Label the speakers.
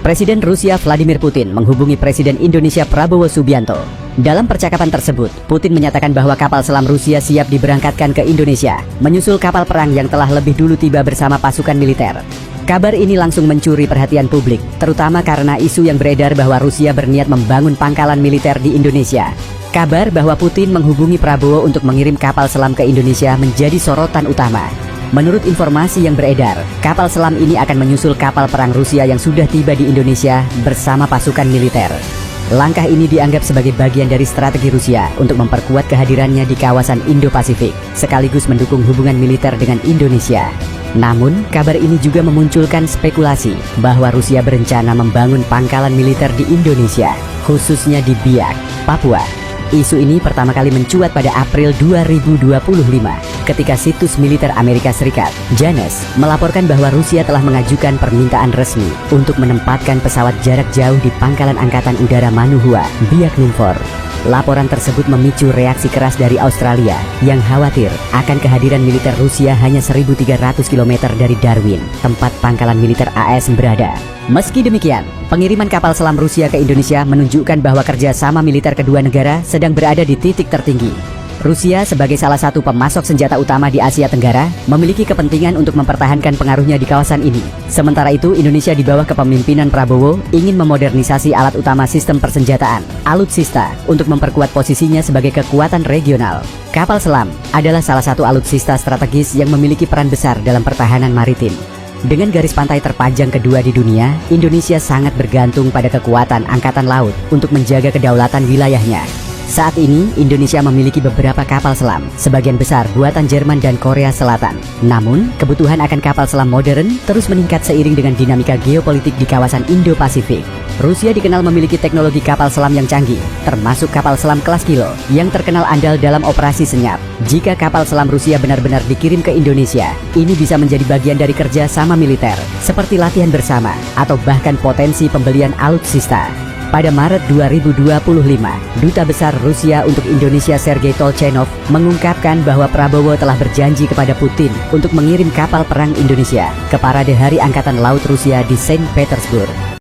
Speaker 1: Presiden Rusia Vladimir Putin menghubungi Presiden Indonesia Prabowo Subianto. Dalam percakapan tersebut, Putin menyatakan bahwa kapal selam Rusia siap diberangkatkan ke Indonesia, menyusul kapal perang yang telah lebih dulu tiba bersama pasukan militer. Kabar ini langsung mencuri perhatian publik, terutama karena isu yang beredar bahwa Rusia berniat membangun pangkalan militer di Indonesia. Kabar bahwa Putin menghubungi Prabowo untuk mengirim kapal selam ke Indonesia menjadi sorotan utama. Menurut informasi yang beredar, kapal selam ini akan menyusul kapal perang Rusia yang sudah tiba di Indonesia bersama pasukan militer. Langkah ini dianggap sebagai bagian dari strategi Rusia untuk memperkuat kehadirannya di kawasan Indo-Pasifik, sekaligus mendukung hubungan militer dengan Indonesia. Namun, kabar ini juga memunculkan spekulasi bahwa Rusia berencana membangun pangkalan militer di Indonesia, khususnya di Biak, Papua. Isu ini pertama kali mencuat pada April 2025 ketika situs militer Amerika Serikat, Janus, melaporkan bahwa Rusia telah mengajukan permintaan resmi untuk menempatkan pesawat jarak jauh di pangkalan Angkatan Udara Manuhua, Biak Numfor. Laporan tersebut memicu reaksi keras dari Australia yang khawatir akan kehadiran militer Rusia hanya 1.300 km dari Darwin, tempat pangkalan militer AS berada. Meski demikian, pengiriman kapal selam Rusia ke Indonesia menunjukkan bahwa kerjasama militer kedua negara sedang berada di titik tertinggi. Rusia sebagai salah satu pemasok senjata utama di Asia Tenggara memiliki kepentingan untuk mempertahankan pengaruhnya di kawasan ini. Sementara itu, Indonesia di bawah kepemimpinan Prabowo ingin memodernisasi alat utama sistem persenjataan, alutsista, untuk memperkuat posisinya sebagai kekuatan regional. Kapal selam adalah salah satu alutsista strategis yang memiliki peran besar dalam pertahanan maritim. Dengan garis pantai terpanjang kedua di dunia, Indonesia sangat bergantung pada kekuatan angkatan laut untuk menjaga kedaulatan wilayahnya. Saat ini, Indonesia memiliki beberapa kapal selam, sebagian besar buatan Jerman dan Korea Selatan. Namun, kebutuhan akan kapal selam modern terus meningkat seiring dengan dinamika geopolitik di kawasan Indo-Pasifik. Rusia dikenal memiliki teknologi kapal selam yang canggih, termasuk kapal selam kelas Kilo, yang terkenal andal dalam operasi senyap. Jika kapal selam Rusia benar-benar dikirim ke Indonesia, ini bisa menjadi bagian dari kerja sama militer, seperti latihan bersama, atau bahkan potensi pembelian alutsista. Pada Maret 2025, Duta Besar Rusia untuk Indonesia Sergei Tolchenov mengungkapkan bahwa Prabowo telah berjanji kepada Putin untuk mengirim kapal perang Indonesia ke Parade Hari Angkatan Laut Rusia di Saint Petersburg.